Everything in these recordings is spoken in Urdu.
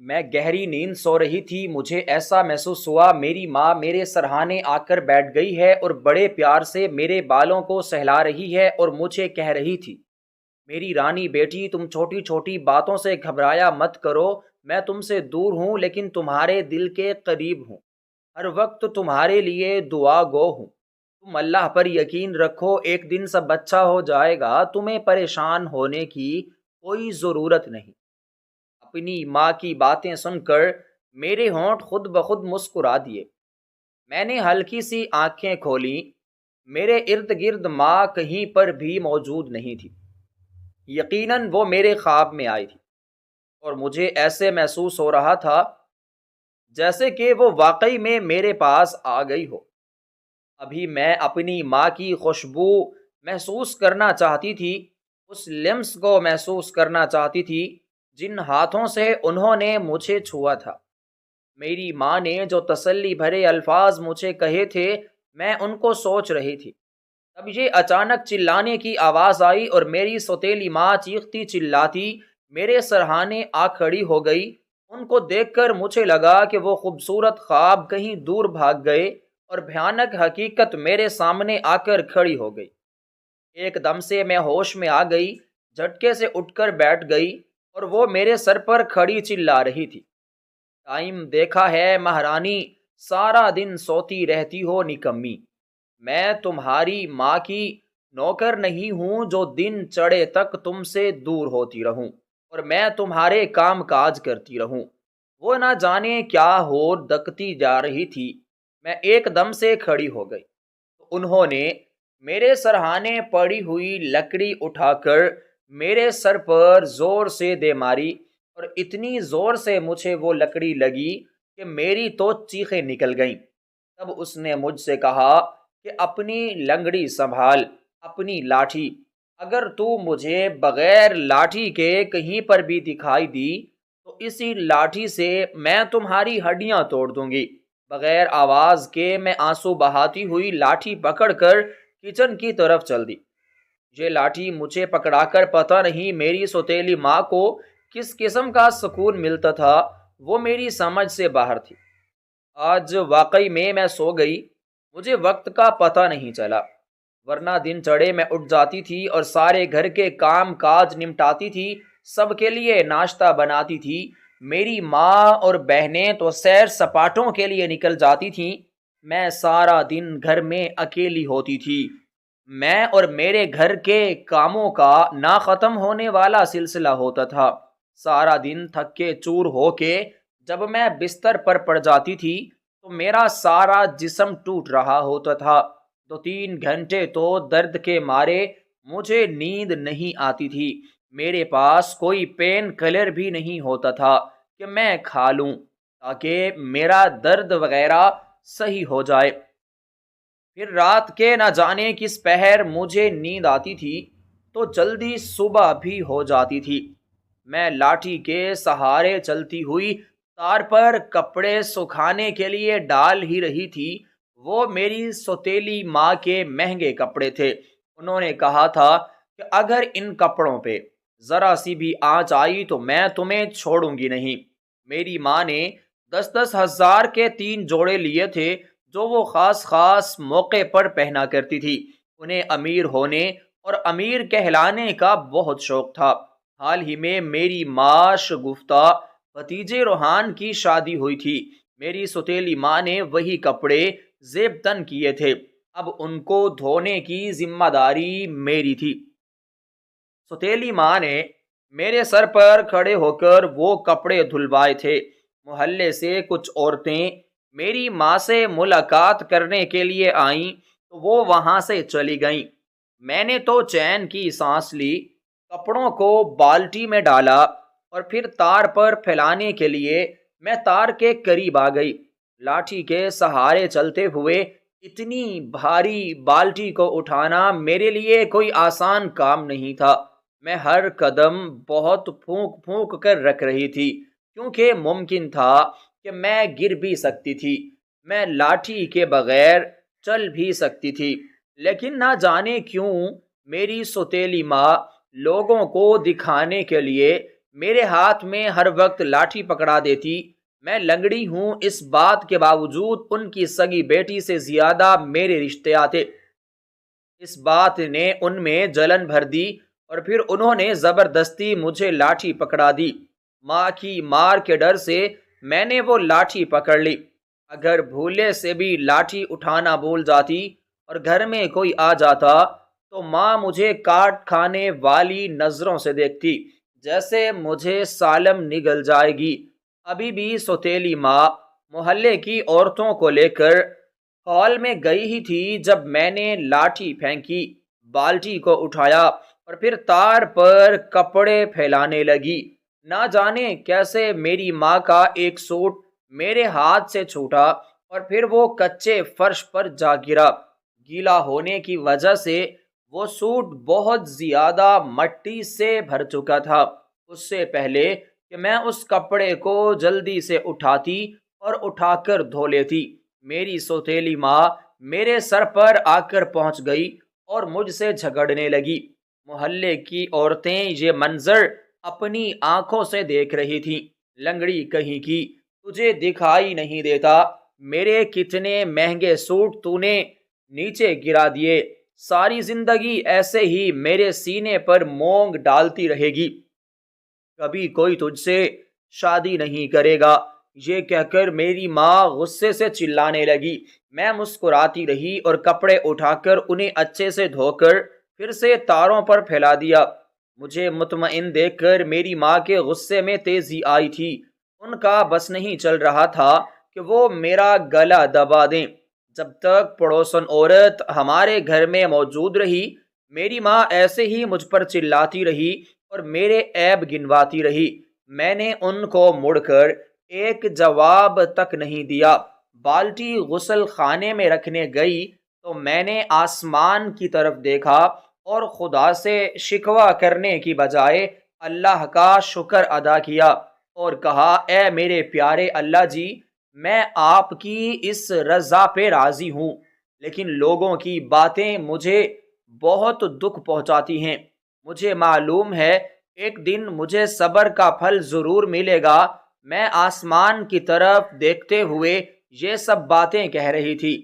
میں گہری نیند سو رہی تھی، مجھے ایسا محسوس ہوا میری ماں میرے سرہانے آ کر بیٹھ گئی ہے اور بڑے پیار سے میرے بالوں کو سہلا رہی ہے اور مجھے کہہ رہی تھی، میری رانی بیٹی، تم چھوٹی چھوٹی باتوں سے گھبرایا مت کرو، میں تم سے دور ہوں لیکن تمہارے دل کے قریب ہوں، ہر وقت تمہارے لیے دعا گو ہوں، تم اللہ پر یقین رکھو، ایک دن سب اچھا ہو جائے گا، تمہیں پریشان ہونے کی کوئی ضرورت نہیں۔ اپنی ماں کی باتیں سن کر میرے ہونٹ خود بخود مسکرا دیے۔ میں نے ہلکی سی آنکھیں کھولیں، میرے ارد گرد ماں کہیں پر بھی موجود نہیں تھی۔ یقیناً وہ میرے خواب میں آئی تھی اور مجھے ایسے محسوس ہو رہا تھا جیسے کہ وہ واقعی میں میرے پاس آ گئی ہو۔ ابھی میں اپنی ماں کی خوشبو محسوس کرنا چاہتی تھی، اس لمس کو محسوس کرنا چاہتی تھی جن ہاتھوں سے انہوں نے مجھے چھوا تھا۔ میری ماں نے جو تسلی بھرے الفاظ مجھے کہے تھے، میں ان کو سوچ رہی تھی۔ تب یہ اچانک چلانے کی آواز آئی اور میری سوتیلی ماں چیختی چلاتی میرے سرہانے آ کھڑی ہو گئی۔ ان کو دیکھ کر مجھے لگا کہ وہ خوبصورت خواب کہیں دور بھاگ گئے اور بھیانک حقیقت میرے سامنے آ کر کھڑی ہو گئی۔ ایک دم سے میں ہوش میں آ گئی، جھٹکے سے اٹھ کر بیٹھ گئی اور وہ میرے سر پر کھڑی چلا رہی تھی، ٹائم دیکھا ہے مہارانی، سارا دن سوتی رہتی ہو نکمی، میں تمہاری ماں کی نوکر نہیں ہوں جو دن چڑھے تک تم سے دور ہوتی رہوں اور میں تمہارے کام کاج کرتی رہوں۔ وہ نہ جانے کیا ہو دکتی جا رہی تھی، میں ایک دم سے کھڑی ہو گئی۔ انہوں نے میرے سرہانے پڑی ہوئی لکڑی اٹھا کر میرے سر پر زور سے دے ماری اور اتنی زور سے مجھے وہ لکڑی لگی کہ میری تو چیخیں نکل گئیں۔ تب اس نے مجھ سے کہا کہ اپنی لنگڑی سنبھال، اپنی لاٹھی، اگر تو مجھے بغیر لاٹھی کے کہیں پر بھی دکھائی دی تو اسی لاٹھی سے میں تمہاری ہڈیاں توڑ دوں گی۔ بغیر آواز کے میں آنسو بہاتی ہوئی لاٹھی پکڑ کر کچن کی طرف چل دی۔ یہ لاٹھی مجھے پکڑا کر پتہ نہیں میری سوتیلی ماں کو کس قسم کا سکون ملتا تھا، وہ میری سمجھ سے باہر تھی۔ آج واقعی میں سو گئی، مجھے وقت کا پتہ نہیں چلا، ورنہ دن چڑھے میں اٹھ جاتی تھی اور سارے گھر کے کام کاج نمٹاتی تھی، سب کے لیے ناشتہ بناتی تھی۔ میری ماں اور بہنیں تو سیر سپاٹوں کے لیے نکل جاتی تھیں، میں سارا دن گھر میں اکیلی ہوتی تھی۔ میں اور میرے گھر کے کاموں کا نہ ختم ہونے والا سلسلہ ہوتا تھا۔ سارا دن تھک کے چور ہو کے جب میں بستر پر پڑ جاتی تھی تو میرا سارا جسم ٹوٹ رہا ہوتا تھا۔ 2-3 گھنٹے تو درد کے مارے مجھے نیند نہیں آتی تھی، میرے پاس کوئی پین کلر بھی نہیں ہوتا تھا کہ میں کھا لوں تاکہ میرا درد وغیرہ صحیح ہو جائے۔ پھر رات کے نہ جانے کس پہر مجھے نیند آتی تھی تو جلدی صبح بھی ہو جاتی تھی۔ میں لاٹھی کے سہارے چلتی ہوئی تار پر کپڑے سکھانے کے لیے ڈال ہی رہی تھی، وہ میری سوتیلی ماں کے مہنگے کپڑے تھے۔ انہوں نے کہا تھا کہ اگر ان کپڑوں پہ ذرا سی بھی آنچ آئی تو میں تمہیں چھوڑوں گی نہیں۔ میری ماں نے 10-10 ہزار کے 3 جوڑے لیے تھے جو وہ خاص موقع پر پہنا کرتی تھی۔ انہیں امیر ہونے اور امیر کہلانے کا بہت شوق تھا۔ حال ہی میں میری ماں شگفتہ بھتیجے روحان کی شادی ہوئی تھی، میری سوتیلی ماں نے وہی کپڑے زیب تن کیے تھے، اب ان کو دھونے کی ذمہ داری میری تھی۔ سوتیلی ماں نے میرے سر پر کھڑے ہو کر وہ کپڑے دھلوائے تھے۔ محلے سے کچھ عورتیں میری ماں سے ملاقات کرنے کے لیے آئیں تو وہ وہاں سے چلی گئیں۔ میں نے تو چین کی سانس لی، کپڑوں کو بالٹی میں ڈالا اور پھر تار پر پھیلانے کے لیے میں تار کے قریب آ گئی۔ لاٹھی کے سہارے چلتے ہوئے اتنی بھاری بالٹی کو اٹھانا میرے لیے کوئی آسان کام نہیں تھا۔ میں ہر قدم بہت پھونک پھونک کر رکھ رہی تھی کیونکہ ممکن تھا کہ میں گر بھی سکتی تھی، میں لاٹھی کے بغیر چل بھی سکتی تھی، لیکن نہ جانے کیوں میری سوتیلی ماں لوگوں کو دکھانے کے لیے میرے ہاتھ میں ہر وقت لاٹھی پکڑا دیتی۔ میں لنگڑی ہوں، اس بات کے باوجود ان کی سگی بیٹی سے زیادہ میرے رشتے آتے۔ اس بات نے ان میں جلن بھر دی اور پھر انہوں نے زبردستی مجھے لاٹھی پکڑا دی۔ ماں کی مار کے ڈر سے میں نے وہ لاٹھی پکڑ لی۔ اگر بھولے سے بھی لاٹھی اٹھانا بھول جاتی اور گھر میں کوئی آ جاتا تو ماں مجھے کاٹ کھانے والی نظروں سے دیکھتی، جیسے مجھے سالم نگل جائے گی۔ ابھی بھی سوتیلی ماں محلے کی عورتوں کو لے کر ہال میں گئی ہی تھی جب میں نے لاٹھی پھینکی، بالٹی کو اٹھایا اور پھر تار پر کپڑے پھیلانے لگی۔ نہ جانے کیسے میری ماں کا ایک سوٹ میرے ہاتھ سے چھوٹا اور پھر وہ کچے فرش پر جا گرا۔ گیلا ہونے کی وجہ سے وہ سوٹ بہت زیادہ مٹی سے بھر چکا تھا۔ اس سے پہلے کہ میں اس کپڑے کو جلدی سے اٹھاتی اور اٹھا کر دھو لیتی، میری سوتیلی ماں میرے سر پر آ کر پہنچ گئی اور مجھ سے جھگڑنے لگی۔ محلے کی عورتیں یہ منظر اپنی آنکھوں سے دیکھ رہی تھیں۔ لنگڑی کہیں کی، تجھے دکھائی نہیں دیتا میرے کتنے مہنگے سوٹ تو نے نیچے گرا دیے؟ ساری زندگی ایسے ہی میرے سینے پر مونگ ڈالتی رہے گی، کبھی کوئی تجھ سے شادی نہیں کرے گا۔ یہ کہہ کر میری ماں غصے سے چلانے لگی۔ میں مسکراتی رہی اور کپڑے اٹھا کر انہیں اچھے سے دھو کر پھر سے تاروں پر پھیلا دیا۔ مجھے مطمئن دیکھ کر میری ماں کے غصے میں تیزی آئی تھی۔ ان کا بس نہیں چل رہا تھا کہ وہ میرا گلا دبا دیں۔ جب تک پڑوسن عورت ہمارے گھر میں موجود رہی، میری ماں ایسے ہی مجھ پر چلاتی رہی اور میرے عیب گنواتی رہی۔ میں نے ان کو مڑ کر ایک جواب تک نہیں دیا۔ بالٹی غسل خانے میں رکھنے گئی تو میں نے آسمان کی طرف دیکھا اور خدا سے شکوہ کرنے کی بجائے اللہ کا شکر ادا کیا اور کہا، اے میرے پیارے اللہ جی، میں آپ کی اس رضا پہ راضی ہوں، لیکن لوگوں کی باتیں مجھے بہت دکھ پہنچاتی ہیں۔ مجھے معلوم ہے ایک دن مجھے صبر کا پھل ضرور ملے گا۔ میں آسمان کی طرف دیکھتے ہوئے یہ سب باتیں کہہ رہی تھی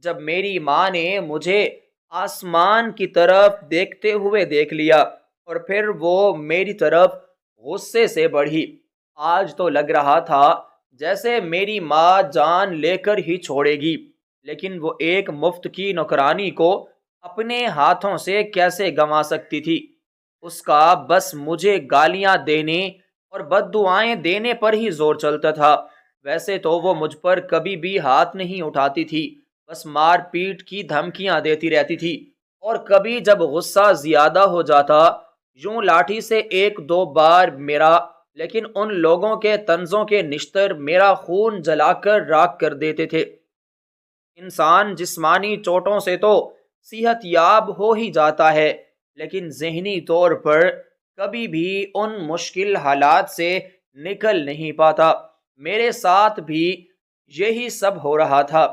جب میری ماں نے مجھے آسمان کی طرف دیکھتے ہوئے دیکھ لیا اور پھر وہ میری طرف غصے سے بڑھی۔ آج تو لگ رہا تھا جیسے میری ماں جان لے کر ہی چھوڑے گی، لیکن وہ ایک مفت کی نوکرانی کو اپنے ہاتھوں سے کیسے گنوا سکتی تھی؟ اس کا بس مجھے گالیاں دینے اور بد دعائیں دینے پر ہی زور چلتا تھا۔ ویسے تو وہ مجھ پر کبھی بھی ہاتھ نہیں اٹھاتی تھی، بس مار پیٹ کی دھمکیاں دیتی رہتی تھی، اور کبھی جب غصہ زیادہ ہو جاتا یوں لاٹھی سے ایک دو بار میرا، لیکن ان لوگوں کے طنزوں کے نشتر میرا خون جلا کر راکھ کر دیتے تھے۔ انسان جسمانی چوٹوں سے تو صحت یاب ہو ہی جاتا ہے، لیکن ذہنی طور پر کبھی بھی ان مشکل حالات سے نکل نہیں پاتا۔ میرے ساتھ بھی یہی سب ہو رہا تھا۔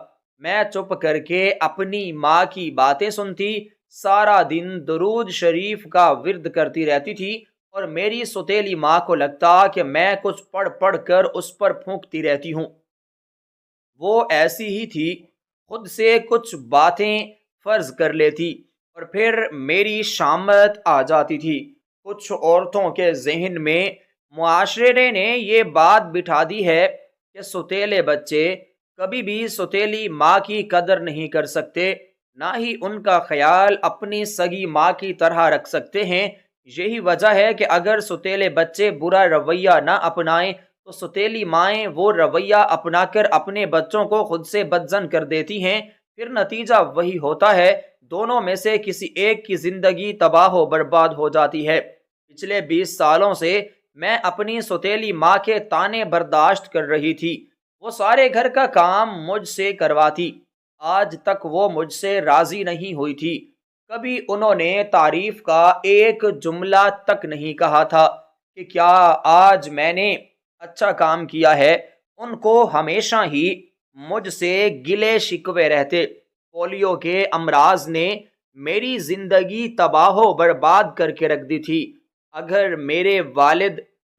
میں چپ کر کے اپنی ماں کی باتیں سنتی، سارا دن درود شریف کا ورد کرتی رہتی تھی اور میری سوتیلی ماں کو لگتا کہ میں کچھ پڑھ پڑھ کر اس پر پھونکتی رہتی ہوں۔ وہ ایسی ہی تھی، خود سے کچھ باتیں فرض کر لیتی اور پھر میری شامت آ جاتی تھی۔ کچھ عورتوں کے ذہن میں معاشرے نے یہ بات بٹھا دی ہے کہ سوتیلے بچے کبھی بھی سوتیلی ماں کی قدر نہیں کر سکتے، نہ ہی ان کا خیال اپنی سگی ماں کی طرح رکھ سکتے ہیں۔ یہی وجہ ہے کہ اگر سوتیلے بچے برا رویہ نہ اپنائیں تو سوتیلی مائیں وہ رویہ اپنا کر اپنے بچوں کو خود سے بدظن کر دیتی ہیں۔ پھر نتیجہ وہی ہوتا ہے، دونوں میں سے کسی ایک کی زندگی تباہ و برباد ہو جاتی ہے۔ پچھلے 20 سالوں سے میں اپنی سوتیلی ماں کے طعنے برداشت کر رہی تھی۔ وہ سارے گھر کا کام مجھ سے کرواتی۔ آج تک وہ مجھ سے راضی نہیں ہوئی تھی۔ کبھی انہوں نے تعریف کا ایک جملہ تک نہیں کہا تھا کہ کیا آج میں نے اچھا کام کیا ہے۔ ان کو ہمیشہ ہی مجھ سے گلے شکوے رہتے۔ پولیو کے امراض نے میری زندگی تباہ و برباد کر کے رکھ دی تھی۔ اگر میرے والد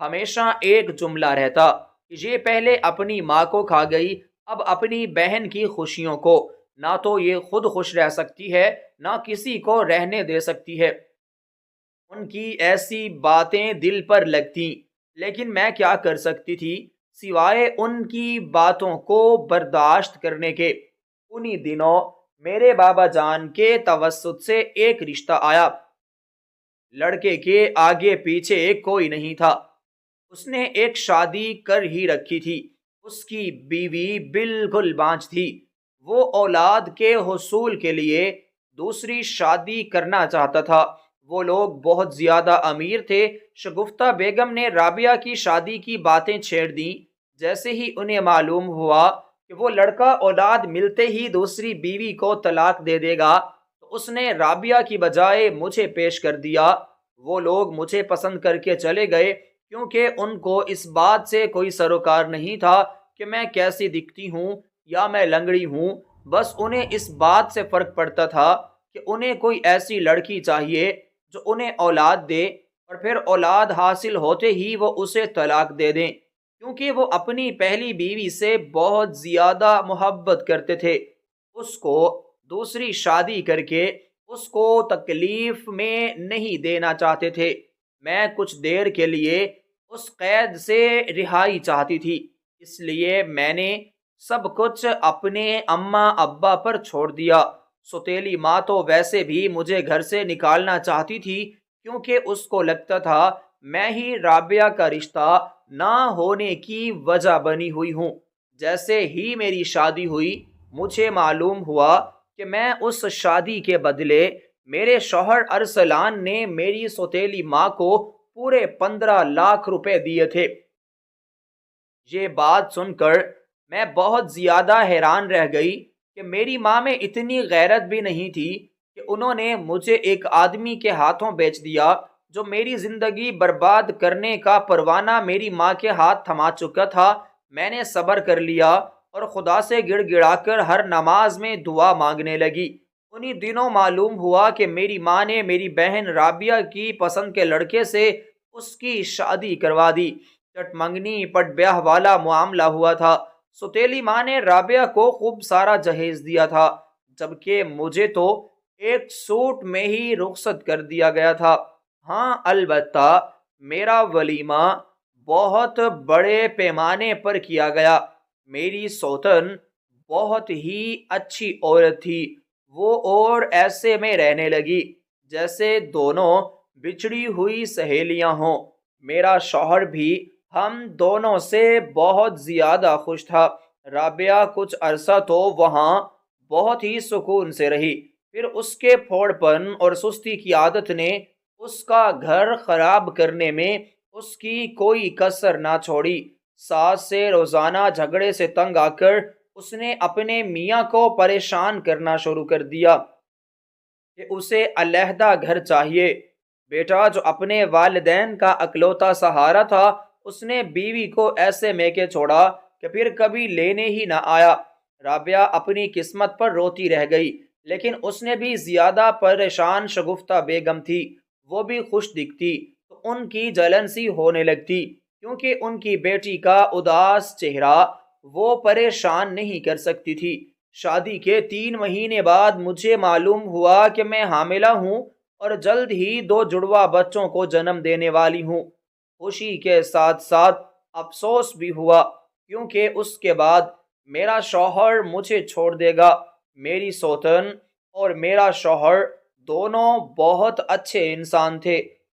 ہمیشہ ایک جملہ رہتا کہ یہ پہلے اپنی ماں کو کھا گئی، اب اپنی بہن کی خوشیوں کو، نہ تو یہ خود خوش رہ سکتی ہے نہ کسی کو رہنے دے سکتی ہے۔ ان کی ایسی باتیں دل پر لگتیں، لیکن میں کیا کر سکتی تھی سوائے ان کی باتوں کو برداشت کرنے کے۔ انہی دنوں میرے بابا جان کے توسط سے ایک رشتہ آیا۔ لڑکے کے آگے پیچھے کوئی نہیں تھا، اس نے ایک شادی کر ہی رکھی تھی، اس کی بیوی بالکل بانجھ تھی، وہ اولاد کے حصول کے لیے دوسری شادی کرنا چاہتا تھا۔ وہ لوگ بہت زیادہ امیر تھے۔ شگفتہ بیگم نے رابعہ کی شادی کی باتیں چھیڑ دیں۔ جیسے ہی انہیں معلوم ہوا کہ وہ لڑکا اولاد ملتے ہی دوسری بیوی کو طلاق دے دے گا تو اس نے رابعہ کی بجائے مجھے پیش کر دیا۔ وہ لوگ مجھے پسند کر کے چلے گئے کیونکہ ان کو اس بات سے کوئی سروکار نہیں تھا کہ میں کیسی دکھتی ہوں یا میں لنگڑی ہوں، بس انہیں اس بات سے فرق پڑتا تھا کہ انہیں کوئی ایسی لڑکی چاہیے جو انہیں اولاد دے اور پھر اولاد حاصل ہوتے ہی وہ اسے طلاق دے دیں، کیونکہ وہ اپنی پہلی بیوی سے بہت زیادہ محبت کرتے تھے۔ اس کو دوسری شادی کر کے اس کو تکلیف میں نہیں دینا چاہتے تھے۔ میں کچھ دیر کے لیے اس قید سے رہائی چاہتی تھی، اس لیے میں نے سب کچھ اپنے اماں ابا پر چھوڑ دیا۔ سوتیلی ماں تو ویسے بھی مجھے گھر سے نکالنا چاہتی تھی کیونکہ اس کو لگتا تھا میں ہی رابعہ کا رشتہ نہ ہونے کی وجہ بنی ہوئی ہوں۔ جیسے ہی میری شادی ہوئی مجھے معلوم ہوا کہ میں اس شادی کے بدلے میرے شوہر ارسلان نے میری سوتیلی ماں کو پورے 15 لاکھ روپے دیے تھے۔ یہ بات سن کر میں بہت زیادہ حیران رہ گئی کہ میری ماں میں اتنی غیرت بھی نہیں تھی کہ انہوں نے مجھے ایک آدمی کے ہاتھوں بیچ دیا جو میری زندگی برباد کرنے کا پروانہ میری ماں کے ہاتھ تھما چکا تھا۔ میں نے صبر کر لیا اور خدا سے گڑ گڑا کر ہر نماز میں دعا مانگنے لگی۔ انہی دنوں معلوم ہوا کہ میری ماں نے میری بہن رابعہ کی پسند کے لڑکے سے اس کی شادی کروا دی۔ چٹ منگنی پٹ بیاہ والا معاملہ ہوا تھا۔ سوتیلی ماں نے رابعہ کو خوب سارا جہیز دیا تھا، جبکہ مجھے تو ایک سوٹ میں ہی رخصت کر دیا گیا تھا۔ ہاں البتہ میرا ولیمہ بہت بڑے پیمانے پر کیا گیا۔ میری سوتن بہت ہی اچھی عورت تھی، وہ اور ایسے میں رہنے لگی جیسے دونوں بچھڑی ہوئی سہیلیاں ہوں۔ میرا شوہر بھی ہم دونوں سے بہت زیادہ خوش تھا۔ رابعہ کچھ عرصہ تو وہاں بہت ہی سکون سے رہی، پھر اس کے پھوڑ پن اور سستی کی عادت نے اس کا گھر خراب کرنے میں اس کی کوئی کسر نہ چھوڑی۔ ساس سے روزانہ جھگڑے سے تنگ آ کر اس نے اپنے میاں کو پریشان کرنا شروع کر دیا کہ اسے علیحدہ گھر چاہیے۔ بیٹا جو اپنے والدین کا اکلوتا سہارا تھا اس نے بیوی کو ایسے میں کے چھوڑا کہ پھر کبھی لینے ہی نہ آیا۔ رابعہ اپنی قسمت پر روتی رہ گئی، لیکن اس نے بھی زیادہ پریشان شگفتہ بیگم تھی۔ وہ بھی خوش دکھتی تو ان کی جلن سی ہونے لگتی کیونکہ ان کی بیٹی کا اداس چہرہ وہ پریشان نہیں کر سکتی تھی۔ شادی کے 3 مہینے بعد مجھے معلوم ہوا کہ میں حاملہ ہوں اور جلد ہی 2 جڑواں بچوں کو جنم دینے والی ہوں۔ خوشی کے ساتھ ساتھ افسوس بھی ہوا کیونکہ اس کے بعد میرا شوہر مجھے چھوڑ دے گا۔ میری سوتن اور میرا شوہر دونوں بہت اچھے انسان تھے۔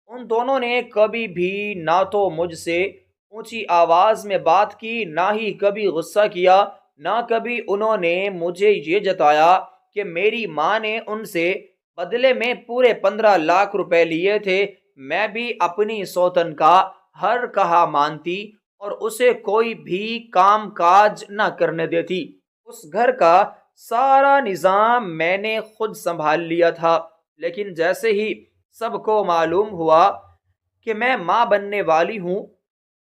ان دونوں نے کبھی بھی نہ تو مجھ سے اونچی آواز میں بات کی، نہ ہی کبھی غصہ کیا، نہ کبھی انہوں نے مجھے یہ جتایا کہ میری ماں نے ان سے بدلے میں پورے 15 لاکھ روپے لیے تھے۔ میں بھی اپنی سوتن کا ہر کہا مانتی اور اسے کوئی بھی کام کاج نہ کرنے دیتی۔ اس گھر کا سارا نظام میں نے خود سنبھال لیا تھا، لیکن جیسے ہی سب کو معلوم ہوا کہ میں ماں بننے والی ہوں،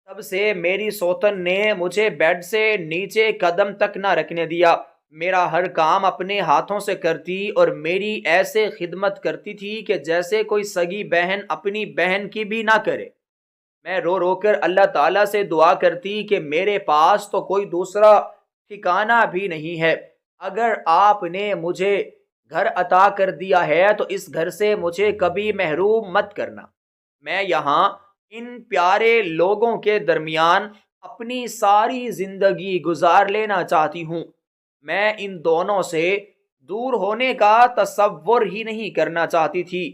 تب سے میری سوتن نے مجھے بیڈ سے نیچے قدم تک نہ رکھنے دیا۔ میرا ہر کام اپنے ہاتھوں سے کرتی اور میری ایسے خدمت کرتی تھی کہ جیسے کوئی سگی بہن اپنی بہن کی بھی نہ کرے۔ میں رو رو کر اللہ تعالیٰ سے دعا کرتی کہ میرے پاس تو کوئی دوسرا ٹھکانہ بھی نہیں ہے، اگر آپ نے مجھے گھر عطا کر دیا ہے تو اس گھر سے مجھے کبھی محروم مت کرنا۔ میں یہاں ان پیارے لوگوں کے درمیان اپنی ساری زندگی گزار لینا چاہتی ہوں۔ میں ان دونوں سے دور ہونے کا تصور ہی نہیں کرنا چاہتی تھی۔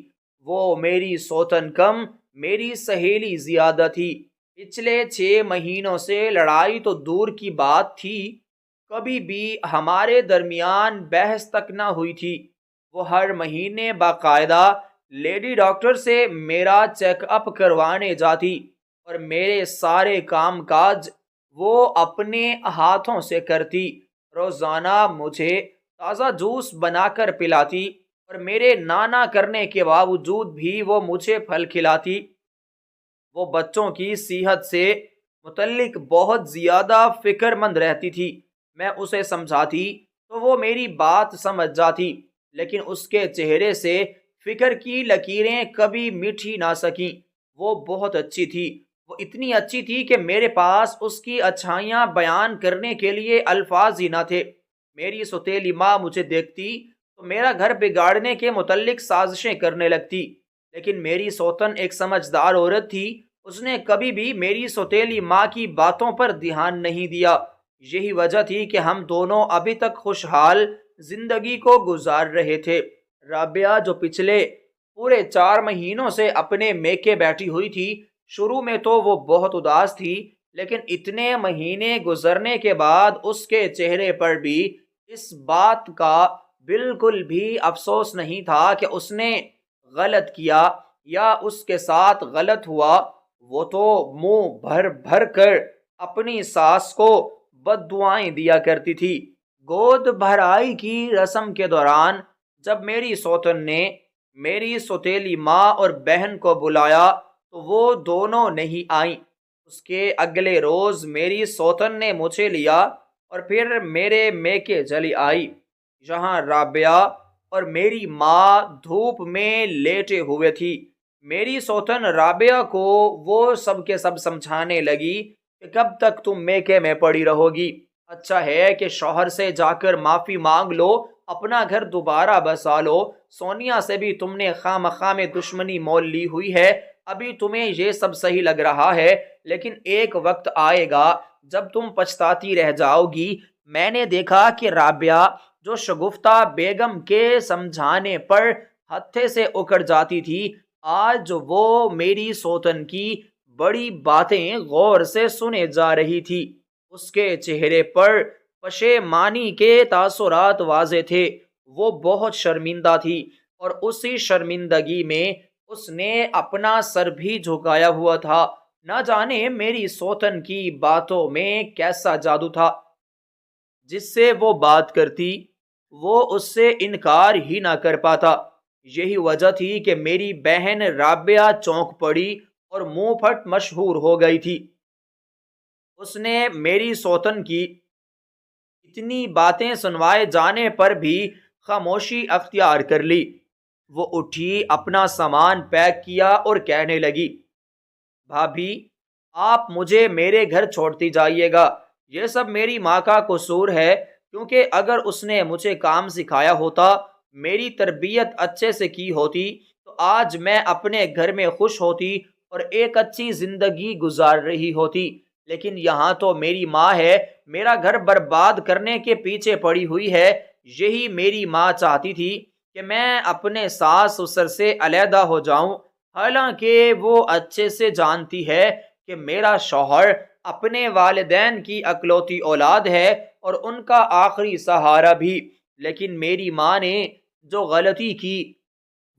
وہ میری سوتن کم، میری سہیلی زیادہ تھی۔ پچھلے 6 مہینوں سے لڑائی تو دور کی بات تھی، کبھی بھی ہمارے درمیان بحث تک نہ ہوئی تھی۔ وہ ہر مہینے باقاعدہ لیڈی ڈاکٹر سے میرا چیک اپ کروانے جاتی اور میرے سارے کام کاج وہ اپنے ہاتھوں سے کرتی۔ روزانہ مجھے تازہ جوس بنا کر پلاتی اور میرے نانا کرنے کے باوجود بھی وہ مجھے پھل کھلاتی۔ وہ بچوں کی صحت سے متعلق بہت زیادہ فکر مند رہتی تھی۔ میں اسے سمجھاتی تو وہ میری بات سمجھ جاتی، لیکن اس کے چہرے سے فکر کی لکیریں کبھی مٹی نہ سکیں۔ وہ بہت اچھی تھی، وہ اتنی اچھی تھی کہ میرے پاس اس کی اچھائیاں بیان کرنے کے لیے الفاظ ہی نہ تھے۔ میری سوتیلی ماں مجھے دیکھتی تو میرا گھر بگاڑنے کے متعلق سازشیں کرنے لگتی، لیکن میری سوتن ایک سمجھدار عورت تھی، اس نے کبھی بھی میری سوتیلی ماں کی باتوں پر دھیان نہیں دیا۔ یہی وجہ تھی کہ ہم دونوں ابھی تک خوشحال زندگی کو گزار رہے تھے۔ رابعہ جو پچھلے پورے 4 مہینوں سے اپنے میکے بیٹھی ہوئی تھی، شروع میں تو وہ بہت اداس تھی، لیکن اتنے مہینے گزرنے کے بعد اس کے چہرے پر بھی اس بات کا بالکل بھی افسوس نہیں تھا کہ اس نے غلط کیا یا اس کے ساتھ غلط ہوا۔ وہ تو منہ بھر بھر کر اپنی ساس کو بد دعائیں دیا کرتی تھی۔ گود بھرائی کی رسم کے دوران جب میری سوتن نے میری سوتیلی ماں اور بہن کو بلایا تو وہ دونوں نہیں آئیں۔ اس کے اگلے روز میری سوتن نے مجھے لیا اور پھر میرے میکے چلی آئی، جہاں رابعہ اور میری ماں دھوپ میں لیٹے ہوئے تھی۔ میری سوتن رابعہ کو وہ سب کے سب سمجھانے لگی کہ کب تک تم میکے میں پڑی رہو گی، اچھا ہے کہ شوہر سے جا کر معافی مانگ لو، اپنا گھر دوبارہ بسا لو۔ سونیا سے بھی تم نے خواہ مخواہ میں دشمنی مول لی ہوئی ہے، ابھی تمہیں یہ سب صحیح لگ رہا ہے، لیکن ایک وقت آئے گا جب تم پچھتاتی رہ جاؤ گی۔ میں نے دیکھا کہ رابعہ جو شگفتہ بیگم کے سمجھانے پر ہتھے سے اکڑ جاتی تھی، آج وہ میری سوتن کی بڑی باتیں غور سے سنے جا رہی تھی۔ اس کے چہرے پر پشیمانی کے تاثرات واضح تھے۔ وہ بہت شرمندہ تھی اور اسی شرمندگی میں اس نے اپنا سر بھی جھکایا ہوا تھا۔ نہ جانے میری سوتن کی باتوں میں کیسا جادو تھا، جس سے وہ بات کرتی وہ اس سے انکار ہی نہ کر پاتا۔ یہی وجہ تھی کہ میری بہن رابعہ چونک پڑی اور منہ پھٹ مشہور ہو گئی تھی۔ اس نے میری سوتن کی اتنی باتیں سنوائے جانے پر بھی خاموشی اختیار کر لی۔ وہ اٹھی، اپنا سامان پیک کیا اور کہنے لگی، بھابھی آپ مجھے میرے گھر چھوڑتی جائیے گا، یہ سب میری ماں کا قصور ہے، کیونکہ اگر اس نے مجھے کام سکھایا ہوتا، میری تربیت اچھے سے کی ہوتی تو آج میں اپنے گھر میں خوش ہوتی اور ایک اچھی زندگی گزار رہی ہوتی، لیکن یہاں تو میری ماں ہے، میرا گھر برباد کرنے کے پیچھے پڑی ہوئی ہے۔ یہی میری ماں چاہتی تھی کہ میں اپنے ساس سسر سے علیحدہ ہو جاؤں، حالانکہ وہ اچھے سے جانتی ہے کہ میرا شوہر اپنے والدین کی اکلوتی اولاد ہے اور ان کا آخری سہارا بھی، لیکن میری ماں نے جو غلطی کی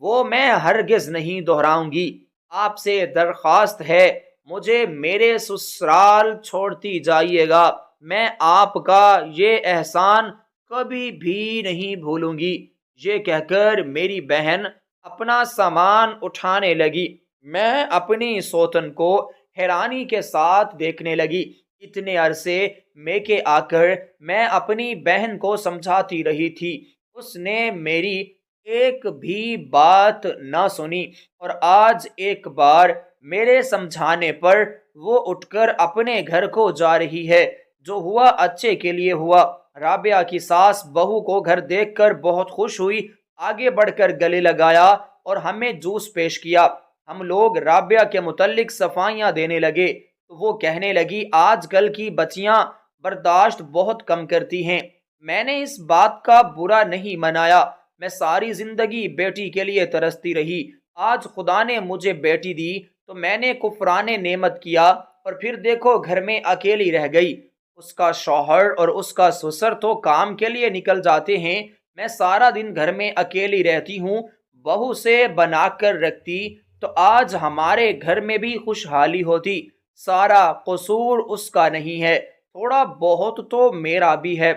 وہ میں ہرگز نہیں دہراؤں گی۔ آپ سے درخواست ہے مجھے میرے سسرال چھوڑتی جائیے گا، میں آپ کا یہ احسان کبھی بھی نہیں بھولوں گی۔ یہ کہہ کر میری بہن اپنا سامان اٹھانے لگی۔ میں اپنی سوتن کو حیرانی کے ساتھ دیکھنے لگی۔ اتنے عرصے میکے آ کر میں اپنی بہن کو سمجھاتی رہی تھی، اس نے میری ایک بھی بات نہ سنی، اور آج ایک بار میرے سمجھانے پر وہ اٹھ کر اپنے گھر کو جا رہی ہے۔ جو ہوا اچھے کے لیے ہوا۔ رابعہ کی ساس بہو کو گھر دیکھ کر بہت خوش ہوئی، آگے بڑھ کر گلے لگایا اور ہمیں جوس پیش کیا۔ ہم لوگ رابعہ کے متعلق صفائیاں دینے لگے تو وہ کہنے لگی آج کل کی بچیاں برداشت بہت کم کرتی ہیں۔ میں نے اس بات کا برا نہیں منایا، میں ساری زندگی بیٹی کے لیے ترستی رہی، آج خدا نے مجھے بیٹی دی تو میں نے کفران نعمت کیا، اور پھر دیکھو گھر میں اکیلی رہ گئی۔ اس کا شوہر اور اس کا سسر تو کام کے لیے نکل جاتے ہیں، میں سارا دن گھر میں اکیلی رہتی ہوں۔ بہو سے بنا کر رکھتی تو آج ہمارے گھر میں بھی خوشحالی ہوتی۔ سارا قصور اس کا نہیں ہے، تھوڑا بہت تو میرا بھی ہے۔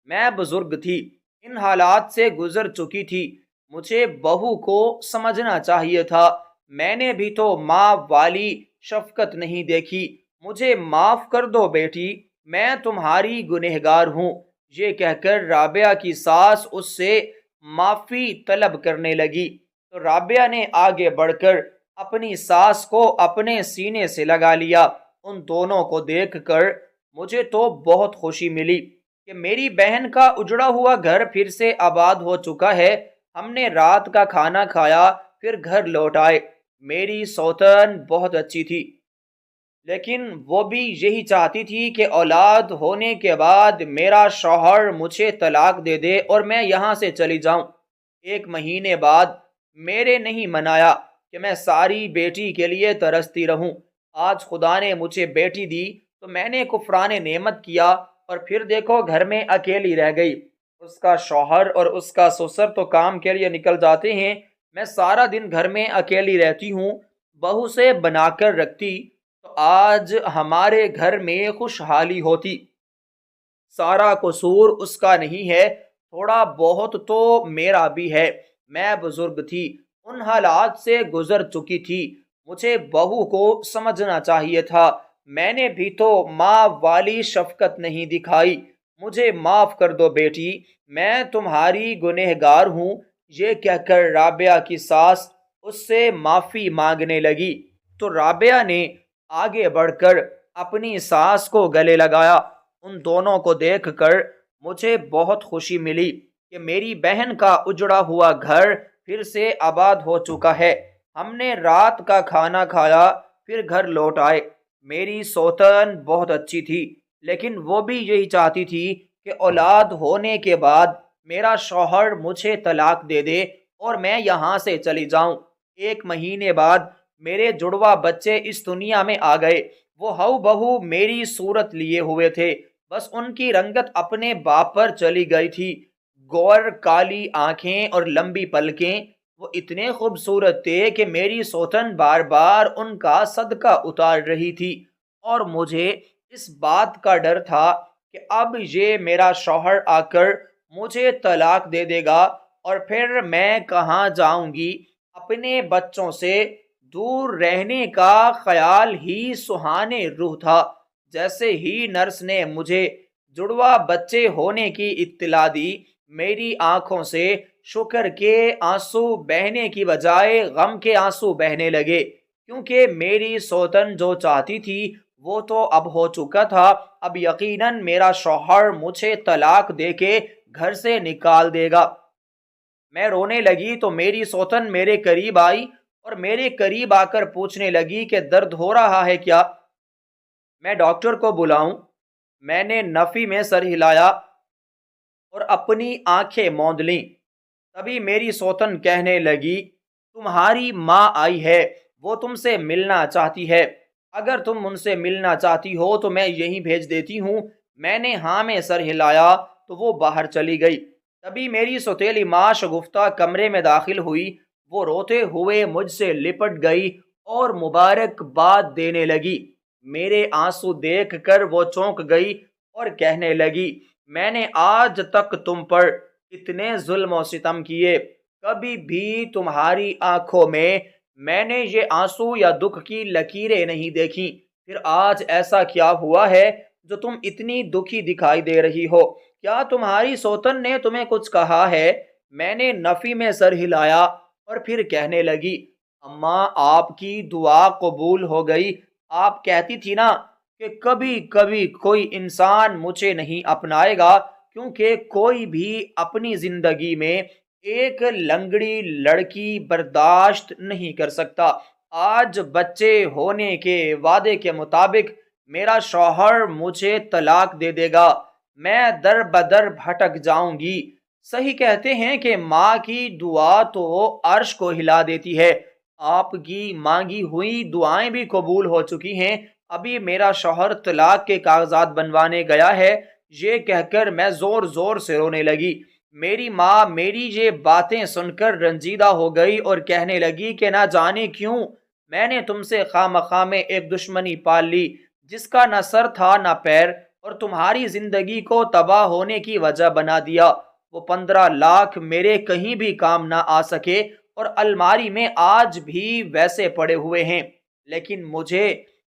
میں بزرگ تھی، ان حالات سے گزر چکی تھی، مجھے بہو کو سمجھنا چاہیے تھا۔ میں نے بھی تو ماں والی شفقت نہیں دیکھی۔ مجھے معاف کر دو بیٹی، میں تمہاری گنہگار ہوں۔ یہ کہہ کر رابعہ کی ساس اس سے معافی طلب کرنے لگی تو رابعہ نے آگے بڑھ کر اپنی ساس کو اپنے سینے سے لگا لیا۔ ان دونوں کو دیکھ کر مجھے تو بہت خوشی ملی کہ میری بہن کا اجڑا ہوا گھر پھر سے آباد ہو چکا ہے۔ ہم نے رات کا کھانا کھایا، پھر گھر لوٹ آئے۔ میری سوتن بہت اچھی تھی، لیکن وہ بھی یہی چاہتی تھی کہ اولاد ہونے کے بعد میرا شوہر مجھے طلاق دے دے اور میں یہاں سے چلی جاؤں۔ 1 مہینے بعد میرے نہیں منایا کہ میں ساری بیٹی کے لیے ترستی رہوں۔ آج خدا نے مجھے بیٹی دی تو میں نے کفران نعمت کیا، اور پھر دیکھو گھر میں اکیلی رہ گئی۔ اس کا شوہر اور اس کا سسر تو کام کے لیے نکل جاتے ہیں، میں سارا دن گھر میں اکیلی رہتی ہوں۔ بہو سے بنا کر رکھتی تو آج ہمارے گھر میں خوشحالی ہوتی۔ سارا قصور اس کا نہیں ہے، تھوڑا بہت تو میرا بھی ہے۔ میں بزرگ تھی، ان حالات سے گزر چکی تھی، مجھے بہو کو سمجھنا چاہیے تھا۔ میں نے بھی تو ماں والی شفقت نہیں دکھائی۔ مجھے معاف کر دو بیٹی، میں تمہاری گنہگار ہوں۔ یہ کہہ کر رابعہ کی ساس اس سے معافی مانگنے لگی تو رابعہ نے آگے بڑھ کر اپنی ساس کو گلے لگایا۔ ان دونوں کو دیکھ کر مجھے بہت خوشی ملی کہ میری بہن کا اجڑا ہوا گھر پھر سے آباد ہو چکا ہے۔ ہم نے رات کا کھانا کھایا، پھر گھر لوٹ آئے۔ میری سوتن بہت اچھی تھی، لیکن وہ بھی یہی چاہتی تھی کہ اولاد ہونے کے بعد میرا شوہر مجھے طلاق دے دے اور میں یہاں سے چلی جاؤں۔ 1 مہینے بعد میرے جڑوا بچے اس دنیا میں آ گئے۔ وہ ہو بہو میری صورت لیے ہوئے تھے، بس ان کی رنگت اپنے باپ پر چلی گئی تھی۔ گور کالی آنکھیں اور لمبی پلکیں، وہ اتنے خوبصورت تھے کہ میری سوتن بار بار ان کا صدقہ اتار رہی تھی، اور مجھے اس بات کا ڈر تھا کہ اب یہ میرا شوہر آ کر مجھے طلاق دے دے گا، اور پھر میں کہاں جاؤں گی۔ اپنے بچوں سے دور رہنے کا خیال ہی سہانے روح تھا۔ جیسے ہی نرس نے مجھے جڑوا بچے ہونے کی اطلاع دی، میری آنکھوں سے شکر کے آنسو بہنے کی بجائے غم کے آنسو بہنے لگے، کیونکہ میری سوتن جو چاہتی تھی وہ تو اب ہو چکا تھا۔ اب یقیناً میرا شوہر مجھے طلاق دے کے گھر سے نکال دے گا۔ میں رونے لگی تو میری سوتن میرے قریب آئی اور میرے قریب آ کر پوچھنے لگی کہ درد ہو رہا ہے کیا؟ میں ڈاکٹر کو بلاؤں؟ میں نے نفی میں سر ہلایا اور اپنی آنکھیں موند لیں۔ تبھی میری سوتن کہنے لگی تمہاری ماں آئی ہے، وہ تم سے ملنا چاہتی ہے، اگر تم ان سے ملنا چاہتی ہو تو میں یہیں بھیج دیتی ہوں۔ میں نے ہاں میں سر ہلایا تو وہ باہر چلی گئی۔ تبھی میری سوتیلی ماں شگفتہ کمرے میں داخل ہوئی، وہ روتے ہوئے مجھ سے لپٹ گئی اور مبارکباد دینے لگی۔ میرے آنسو دیکھ کر وہ چونک گئی اور کہنے لگی میں نے آج تک تم پر اتنے ظلم و ستم کیے، کبھی بھی تمہاری آنکھوں میں نے یہ آنسو یا دکھ کی لکیریں نہیں دیکھی، پھر آج ایسا کیا ہوا ہے جو تم اتنی دکھی دکھائی دے رہی ہو؟ کیا تمہاری سوتن نے تمہیں کچھ کہا ہے؟ میں نے نفی میں سر ہلایا اور پھر کہنے لگی اماں آپ کی دعا قبول ہو گئی۔ آپ کہتی تھی نا کہ کبھی کبھی کوئی انسان مجھے نہیں اپنائے گا، کیونکہ کوئی بھی اپنی زندگی میں ایک لنگڑی لڑکی برداشت نہیں کر سکتا۔ آج بچے ہونے کے وعدے کے مطابق میرا شوہر مجھے طلاق دے دے گا، میں در بدر بھٹک جاؤں گی۔ صحیح کہتے ہیں کہ ماں کی دعا تو عرش کو ہلا دیتی ہے۔ آپ کی مانگی ہوئی دعائیں بھی قبول ہو چکی ہیں۔ ابھی میرا شوہر طلاق کے کاغذات بنوانے گیا ہے۔ یہ کہہ کر میں زور زور سے رونے لگی۔ میری ماں میری یہ باتیں سن کر رنجیدہ ہو گئی اور کہنے لگی کہ نہ جانے کیوں میں نے تم سے خواہ مخواہ میں ایک دشمنی پال لی، جس کا نہ سر تھا نہ پیر، اور تمہاری زندگی کو تباہ ہونے کی وجہ بنا دیا۔ وہ 15 لاکھ میرے کہیں بھی کام نہ آ سکے اور الماری میں آج بھی ویسے پڑے ہوئے ہیں، لیکن مجھے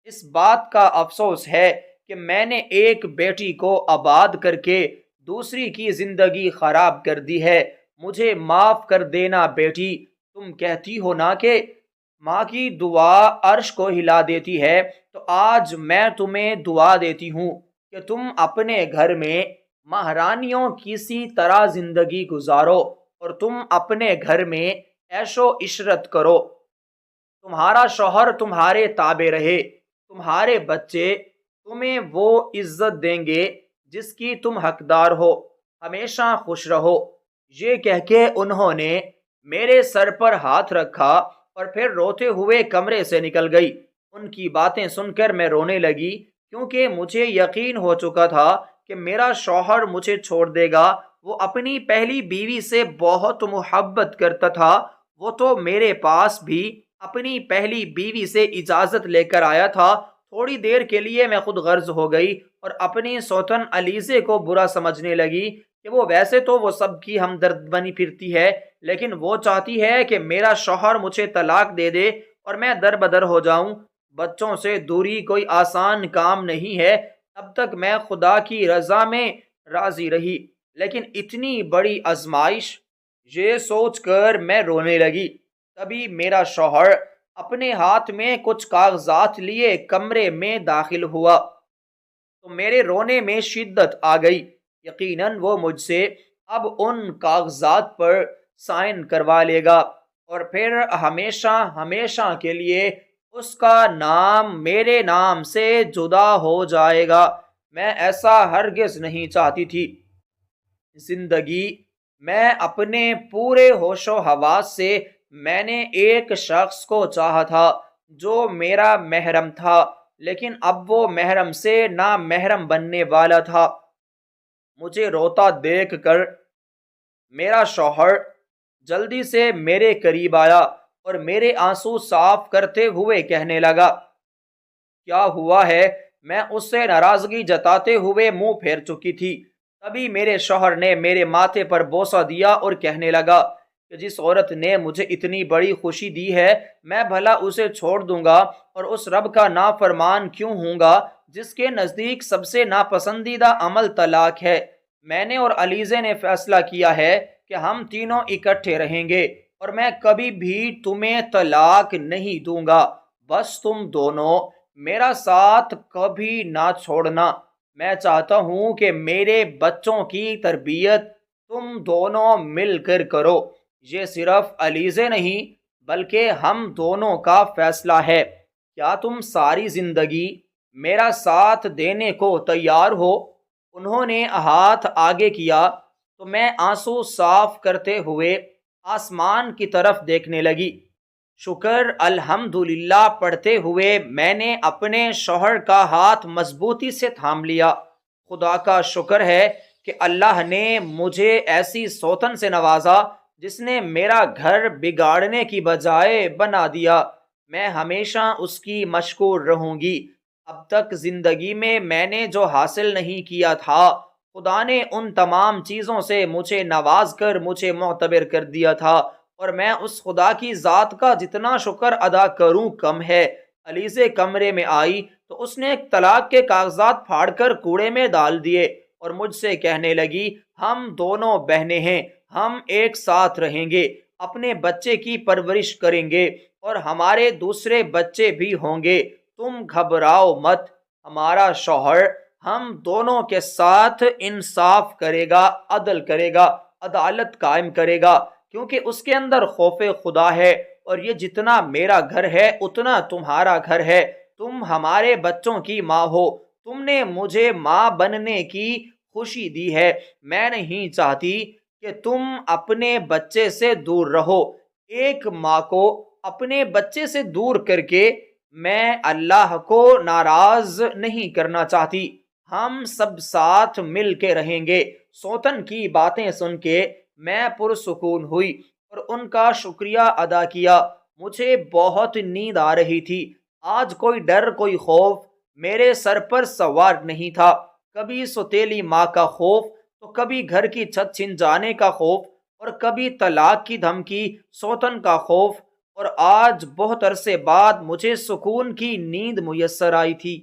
اس بات کا افسوس ہے کہ میں نے ایک بیٹی کو آباد کر کے دوسری کی زندگی خراب کر دی ہے۔ مجھے معاف کر دینا بیٹی۔ تم کہتی ہو نا کہ ماں کی دعا عرش کو ہلا دیتی ہے، تو آج میں تمہیں دعا دیتی ہوں کہ تم اپنے گھر میں مہارانیوں کسی طرح زندگی گزارو اور تم اپنے گھر میں عیش و عشرت کرو۔ تمہارا شوہر تمہارے تابع رہے، تمہارے بچے تمہیں وہ عزت دیں گے جس کی تم حقدار ہو، ہمیشہ خوش رہو۔ یہ کہہ کے انہوں نے میرے سر پر ہاتھ رکھا اور پھر روتے ہوئے کمرے سے نکل گئی۔ ان کی باتیں سن کر میں رونے لگی، کیونکہ مجھے یقین ہو چکا تھا کہ میرا شوہر مجھے چھوڑ دے گا۔ وہ اپنی پہلی بیوی سے بہت محبت کرتا تھا۔ وہ تو میرے پاس بھی اپنی پہلی بیوی سے اجازت لے کر آیا تھا۔ تھوڑی دیر کے لیے میں خود غرض ہو گئی اور اپنی سوتن علیزے کو برا سمجھنے لگی کہ وہ ویسے تو وہ سب کی ہمدرد بنی پھرتی ہے، لیکن وہ چاہتی ہے کہ میرا شوہر مجھے طلاق دے دے اور میں در بدر ہو جاؤں۔ بچوں سے دوری کوئی آسان کام نہیں ہے۔ اب تک میں خدا کی رضا میں راضی رہی، لیکن اتنی بڑی آزمائش، یہ سوچ کر میں رونے لگی۔ تبھی میرا شوہر اپنے ہاتھ میں کچھ کاغذات لیے کمرے میں داخل ہوا تو میرے رونے میں شدت آ گئی۔ یقیناً وہ مجھ سے اب ان کاغذات پر سائن کروا لے گا اور پھر ہمیشہ ہمیشہ کے لیے اس کا نام میرے نام سے جدا ہو جائے گا۔ میں ایسا ہرگز نہیں چاہتی تھی۔ زندگی میں اپنے پورے ہوش و حواس سے میں نے ایک شخص کو چاہا تھا جو میرا محرم تھا، لیکن اب وہ محرم سے نامحرم بننے والا تھا۔ مجھے روتا دیکھ کر میرا شوہر جلدی سے میرے قریب آیا اور میرے آنسو صاف کرتے ہوئے کہنے لگا، کیا ہوا ہے؟ میں اس سے ناراضگی جتاتے ہوئے منہ پھیر چکی تھی۔ تبھی میرے شوہر نے میرے ماتھے پر بوسہ دیا اور کہنے لگا کہ جس عورت نے مجھے اتنی بڑی خوشی دی ہے، میں بھلا اسے چھوڑ دوں گا اور اس رب کا نافرمان کیوں ہوں گا جس کے نزدیک سب سے ناپسندیدہ عمل طلاق ہے۔ میں نے اور علیزے نے فیصلہ کیا ہے کہ ہم تینوں اکٹھے رہیں گے اور میں کبھی بھی تمہیں طلاق نہیں دوں گا، بس تم دونوں میرا ساتھ کبھی نہ چھوڑنا۔ میں چاہتا ہوں کہ میرے بچوں کی تربیت تم دونوں مل کر کرو۔ یہ صرف علیزے نہیں بلکہ ہم دونوں کا فیصلہ ہے۔ کیا تم ساری زندگی میرا ساتھ دینے کو تیار ہو؟ انہوں نے ہاتھ آگے کیا تو میں آنسو صاف کرتے ہوئے آسمان کی طرف دیکھنے لگی۔ شکر الحمدللہ پڑھتے ہوئے میں نے اپنے شوہر کا ہاتھ مضبوطی سے تھام لیا۔ خدا کا شکر ہے کہ اللہ نے مجھے ایسی سوتن سے نوازا جس نے میرا گھر بگاڑنے کی بجائے بنا دیا۔ میں ہمیشہ اس کی مشکور رہوں گی۔ اب تک زندگی میں نے جو حاصل نہیں کیا تھا، خدا نے ان تمام چیزوں سے مجھے نواز کر مجھے معتبر کر دیا تھا، اور میں اس خدا کی ذات کا جتنا شکر ادا کروں کم ہے۔ علیزے کمرے میں آئی تو اس نے طلاق کے کاغذات پھاڑ کر کوڑے میں ڈال دیے اور مجھ سے کہنے لگی، ہم دونوں بہنیں ہیں، ہم ایک ساتھ رہیں گے۔ اپنے بچے کی پرورش کریں گے اور ہمارے دوسرے بچے بھی ہوں گے، تم گھبراؤ مت، ہمارا شوہر ہم دونوں کے ساتھ انصاف کرے گا، عدل کرے گا، عدالت قائم کرے گا، کیونکہ اس کے اندر خوف خدا ہے، اور یہ جتنا میرا گھر ہے اتنا تمہارا گھر ہے، تم ہمارے بچوں کی ماں ہو، تم نے مجھے ماں بننے کی خوشی دی ہے، میں نہیں چاہتی کہ تم اپنے بچے سے دور رہو۔ ایک ماں کو اپنے بچے سے دور کر کے میں اللہ کو ناراض نہیں کرنا چاہتی، ہم سب ساتھ مل کے رہیں گے۔ سوتن کی باتیں سن کے میں پرسکون ہوئی اور ان کا شکریہ ادا کیا۔ مجھے بہت نیند آ رہی تھی، آج کوئی ڈر کوئی خوف میرے سر پر سوار نہیں تھا، کبھی سوتیلی ماں کا خوف، تو کبھی گھر کی چھت چھن جانے کا خوف، اور کبھی طلاق کی دھمکی، سوتن کا خوف، اور آج بہت عرصے بعد مجھے سکون کی نیند میسر آئی تھی۔